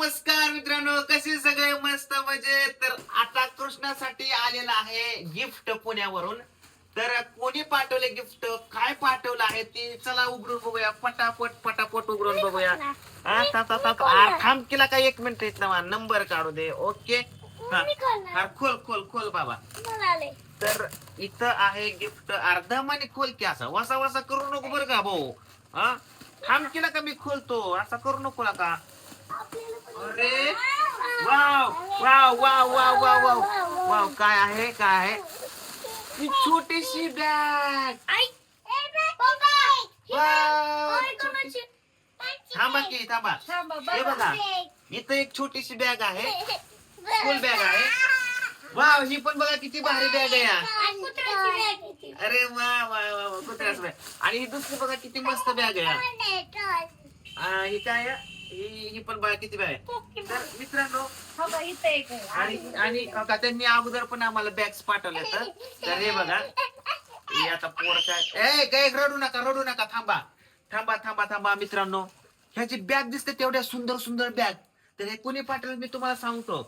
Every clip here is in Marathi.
नमस्कार मित्रांनो, कसे सगळे मस्त मजेत. तर आता कृष्णासाठी आलेला आहे गिफ्ट पुण्यावरून. तर कोणी पाठवले गिफ्ट, काय पाठवलं आहे ते चला उघडून बघूया. पटापट पटापट उघडून बघूया. थांब केला का 1 मिनिट इथला नंबर काढू दे. ओके हा खोल खोल खोल बाबा. तर इथं आहे गिफ्ट. अर्धा माने खोल की, असा वसा वसा करू नको बरं का भाऊ. हा थांब केला का मी खोलतो, असा करू नको का. अरे wow wow wow wow wow wow wow, काय आहे काय आहे. ही छोटीशी बॅग. थांबा की थांबा. हे बघा इथं एक छोटीशी बॅग आहे, फुल बॅग आहे. वाव, ही पण बघा किती भारी बॅग आहे. अरे वा वा वा, कुत्र्याच बॅग. आणि ही दुसरी बघा किती मस्त बॅग आहे. ही काय आहे? ही पण बघा किती बॅग आहे. तर मित्रांनो, आणि त्यांनी अगोदर पण आम्हाला बॅग्स पाठवल्या. तर हे बघा, हे आता पोर काय रडू नका रडू नका. थांबा थांबा थांबा थांबा मित्रांनो, ह्याची बॅग दिसते तेवढ्या सुंदर सुंदर बॅग. तर हे कोणी पाठवलं मी तुम्हाला सांगतो.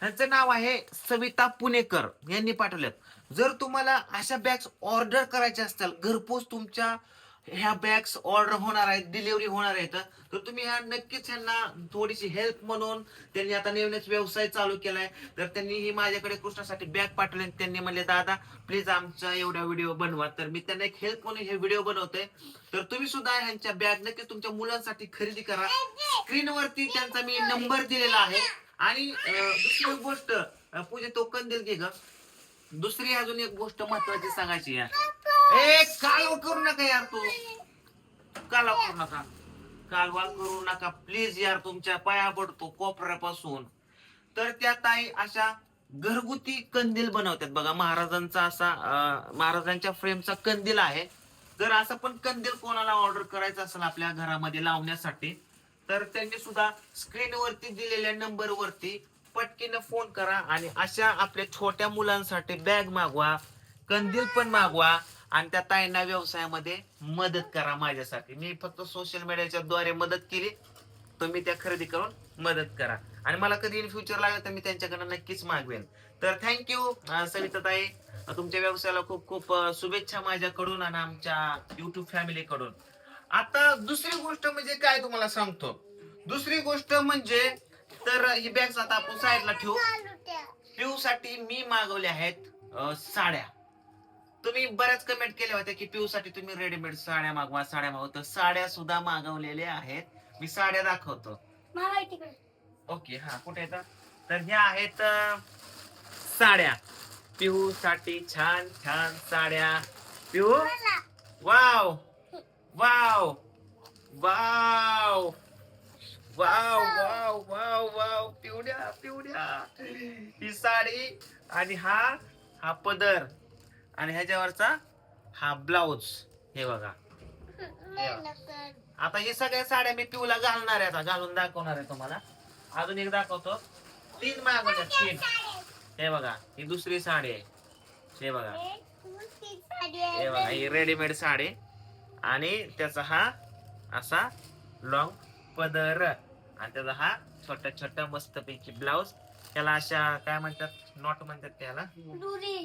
ह्यांचं नाव आहे सविता पुणेकर, यांनी पाठवल्यात. जर तुम्हाला अशा बॅग्स ऑर्डर करायच्या असतील, घरपोच तुमच्या ह्या बॅग्स ऑर्डर होणार आहेत, डिलिव्हरी होणार आहेत, तर तुम्ही ह्या नक्कीच ह्यांना थोडीशी हेल्प म्हणून, त्यांनी आता नवीनच व्यवसाय चालू केलाय. तर त्यांनी ही माझ्याकडे कृष्णासाठी बॅग पाठवली. त्यांनी म्हणले दादा प्लीज आमचा एवढा व्हिडिओ बनवा. तर मी त्यांना एक हेल्प म्हणून हे व्हिडिओ बनवतोय. तर तुम्ही सुद्धा ह्यांच्या बॅग नक्कीच तुमच्या मुलांसाठी खरेदी करा. स्क्रीनवरती त्यांचा मी नंबर दिलेला आहे. आणि दुसरी एक गोष्ट, पूजा तो कंदील घे ग. दुसरी अजून एक गोष्ट महत्वाची सांगायची यार. कालवा करू नका यार, तू कालवा करू नका, कालवा करू नका प्लीज यार, तुमच्या पाया पडतो कोपऱ्यापासून. तर त्या ताई अशा घरगुती कंदील बनवतात बघा. महाराजांचा असा महाराजांच्या फ्रेमचा कंदील आहे. जर असं पण कंदील कोणाला ऑर्डर करायचं असेल आपल्या घरामध्ये लावण्यासाठी, तर त्यांनी सुद्धा स्क्रीनवरती दिलेल्या नंबरवरती पटकीनं फोन करा आणि अशा आपल्या छोट्या मुलांसाठी बॅग मागवा, कंदील पण मागवा. आणि त्या ताईंना व्यवसायामध्ये मदत करा. माझ्यासाठी मी फक्त सोशल मीडियाच्या द्वारे मदत केली, तुम्ही त्या खरेदी करून मदत करा. आणि मला कधी इन फ्युचर लागेल तर मी त्यांच्याकडे नक्कीच मागवेन. तर थँक्यू सविता ताई, तुमच्या व्यवसायाला खूप खूप शुभेच्छा माझ्याकडून आणि आमच्या युट्यूब फॅमिलीकडून. आता दुसरी गोष्ट म्हणजे काय तुम्हाला सांगतो. दुसरी गोष्ट म्हणजे, तर ही बॅग्स आता आपण साईडला ठेवू. पिऊ साठी मी मागवल्या आहेत साड्या. तुम्ही बऱ्याच कमेंट केल्या होत्या की पिऊ साठी तुम्ही रेडीमेड साड्या मागवा साड्या मागवा. तर साड्या सुद्धा मागवलेल्या आहेत. मी साड्या दाखवतो. ओके हा, कुठे येतात. तर ह्या आहेत साड्या. पिहू साठी छान छान साड्या. पिहू wow wow wow wow wow wow wow, पिवड्या पिवड्या, ही साडी आणि हा हा पदर आणि ह्याच्यावरचा हा ब्लाउज. हे बघा, आता हे सगळ्या साड्या मी पिऊला घालणार आहे, आता घालून दाखवणार आहे तुम्हाला. अजून एक दाखवतो. 3 मागवल्या 3. हे बघा, ही दुसरी साडी आहे. हे बघा, हे बघा, ही रेडीमेड साडी आणि त्याचा हा असा लॉंग पदर आणि त्याचा हा छोटा छोटा मस्तपैकी ब्लाउज. त्याला अशा काय म्हणतात, नॉट म्हणतात त्याला.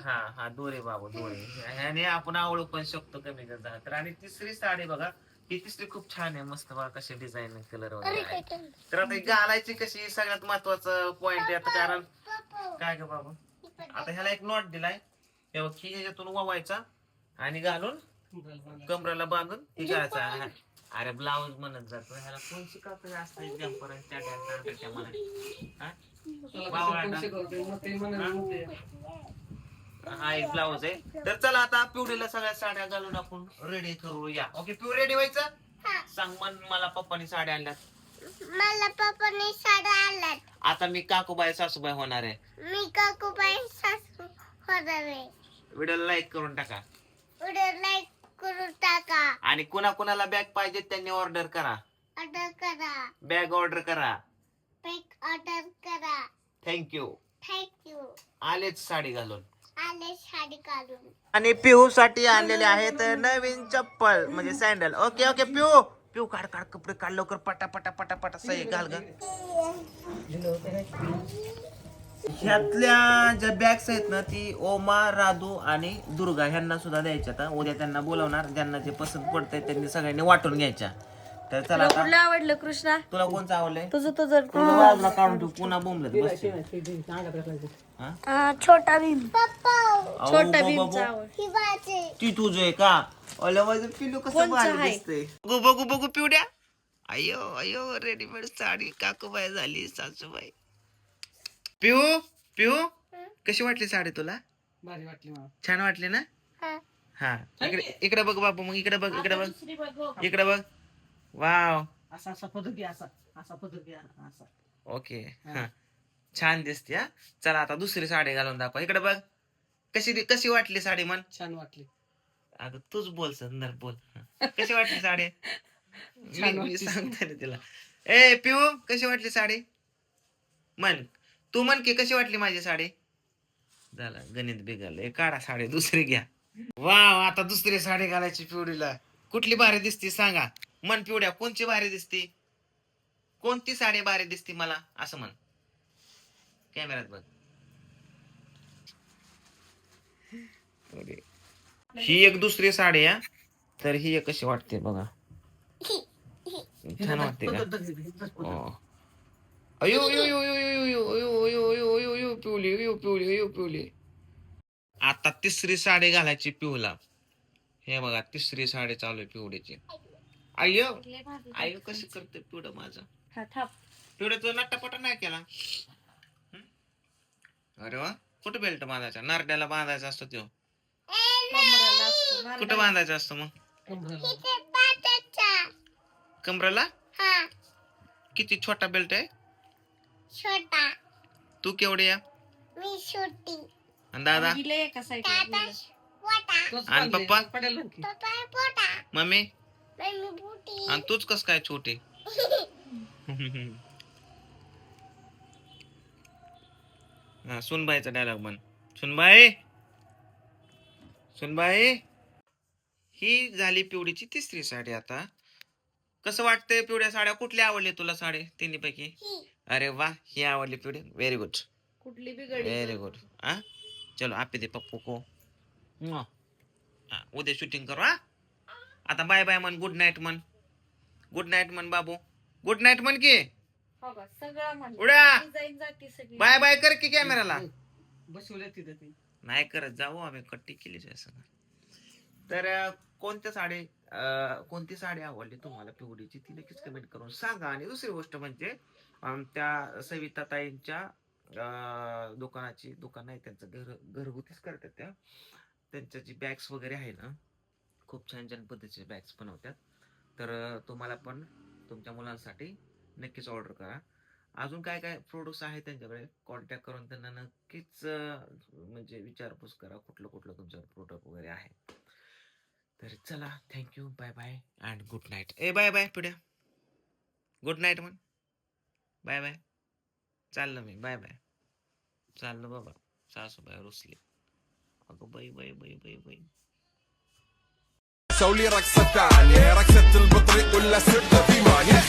हा हा, दोरे बाबू दोरे. ह्याने आपण आवडू पण शकतो कमी करता. तर आणि तिसरी साडी बघा, ही तिसरी खूप छान आहे, मस्त बघा कशी डिझाईन कलर वगैरे आहे. तर आता घालायची कशी सगळ्यात महत्वाचं पॉइंट आहे आता. कारण काय ग बाबू, आता ह्याला एक नॉट दिलाय, हे बघ, ही ह्याच्यातून ववायचा आणि घालून कमराला बांधून ही घालायचा. अरे ब्लाऊज म्हणत जातो ह्याला, कोण शिकवतो जास्त जम्पर त्या मला. हा एक ब्लाऊज आहे. तर चला आता पिवडीला सगळ्या साड्या घालून आपण रेडी करूया. ओके पिऊ, रेडी व्हायचं. सांग मला पप्पानी साड्या आणल्यात. मला पप्पाने साड्या आणल्यात. आता मी काकूबाई सासूबाई होणार आहे. मी काकूबाई सासू होणार आहे. व्हिडिओला लाईक करून टाका. व्हिडिओ लाईक करून टाका. आणि कुणा कुणाला बॅग पाहिजे त्यांनी ऑर्डर करा. ऑर्डर करा. बॅग ऑर्डर करा. बॅग ऑर्डर करा. थँक्यू. थँक्यू. आलेच साडी घालून. आले साडी काढून. आणि पिहू साठी आणलेले आहेत नवीन चप्पल म्हणजे सँडल. ओके ओके पिहू, पिऊ काढ काढ कपडे काढ लवकर पटा पटा पटा पटा सही घाल ग. ह्यातल्या ज्या बॅग्स आहेत ना ती ओमा, राधू आणि दुर्गा ह्यांना सुद्धा द्यायच्या. आता उद्या त्यांना बोलवणार, ज्यांना जे पसंत पडतंय त्यांनी सगळ्यांनी वाटून घ्यायच्या. तर चला आता कुठलं आवडलं कृष्णा? तुला कोणचं आवडलंय? तुझं बाजूला काढून ठेव, पुन्हा बोंबलत बस. छोटा भीम. अहो, छोटा बाबा, भीमचा बाबा. आवड. ही बाचे. ती तुझं आहे का? अरे माझं पिलू कसं कोणचं भारी आहे? दिसतंय. बघू बघू बघू पिवड्या. अयो अयो रेडीमेड साडी काकूबाई झाली सासूबाई. पिऊ पिऊ कशी वाटली साडी तुला? भारी वाटली मला. छान वाटली ना? हा. हा इकडे इकडे बघ बाबू, मग इकडे बघ, इकडे बघ, इकडे बघ. वाव असा असा पदर घ्या, असा असा पदर घ्या, असा. ओके. हा छान दिसते. हा चला आता दुसरी साडी घालून दाखवा. इकडे बघ. कशी कशी वाटली साडी मन? छान वाटली. अगं तूच बोल संदर बोल. हा. कशी वाटली साडी? मी सांगते ना तिला. ए पिऊ कशी वाटली साडी? मन तू म्हण की कशी वाटली माझी साडी? झालं गणित बिघडलं. काढा साडी दुसरी घ्या. वाव आता दुसरी साडी घालायची पिवडीला. कुठली भारी दिसती सांगा. मन पिवड्या कोणची भारी दिसती? कोणती साडी भारी दिसती मला असं म्हण. कॅमेऱ्यात बघ. ही एक दुसरी साडी आहे. तर ही एक कशी वाटते बघा. छान वाटते का? हो. अयो अयो अयो अयो अयो अयो अयो अयो अयो अयो पिवली अयो पिवली अयो पिवली. आता तिसरी साडी घालायची पिऊला. हे बघा तिसरी साडी चालू आहे पिवडीची. अयो अयो कशी करते पिवडं माझं. पिवड्याचं नट्टापटा नाही केला. अरे वा कुठं बेल्ट बांधायचा? नारड्याला बांधायचा असतो तो. कुठं बांधायचा असतो मग? इथे बाचाचा. कमराला? हा. किती छोटा बेल्ट आहे? छोटा. तू केवढी आहे? मी छोटी. आणि दादा? दादा मोठा. तोच आणि बांधले. पप्पा? पडेल ना की. पप्पा मोठा. मम्मी? मम्मी मोठी. आणि तूच कस काय छोटी? हा सुनबाईचा डायलॉग म्हण. सुनबाई सुनबाई. ही झाली पिवडीची तिसरी साडी. आता कसं वाटतंय पिवड्या साड्या? कुठली आवडली तुला साडी तिन्ही पैकी? ही. अरे वा ही आवडली पिवडी. व्हेरी गुड कुठली व्हेरी गुड. हा चलो आपे दे पप्पू को. उद्या शूटिंग करू. हा आता बाय बाय म्हण. गुड नाईट म्हण. गुड नाईट म्हण बाबू. गुड नाईट म्हण की. सगळं उड्या जाती सगळी. बाय बाय कर की कॅमेराला. बसवले तिथे ते. नाही करत जाऊ आम्ही कट्टी केलीच आहे सगळं. तर कोणत्या साडी कोणती साडी आवडली तुम्हाला पिवडीची ती नक्कीच कमेंट करून सांगा. आणि दुसरी गोष्ट म्हणजे त्या सविता ताईंच्या दुकान आहे त्यांचं घरगुतीच करतात त्या. त्यांच्या जी बॅग्स वगैरे आहे ना खूप छान छान पद्धतीचे बॅग्स बनवतात. तर तुम्हाला पण तुमच्या मुलांसाठी नक्कीच ऑर्डर करा. अजून काय काय प्रोडक्ट्स आहेत त्यांच्याकडे कॉन्टॅक्ट करून त्यांना नक्कीच म्हणजे विचारपूस करा कुठलं कुठलं तुमचं प्रोडक्ट वगैरे आहे. तर चला thank you bye bye and good night. ए बाय बाय पिढ्या. गुड नाईट म्हण. Bye bye. चाललं मी. Bye bye. चाललं बाबा. सासूबाई रुसली. अगं बाई बाई बाई बाई बाई. سوي لي رقصة ثانية رقصة البطريق ولا سرت في مانيا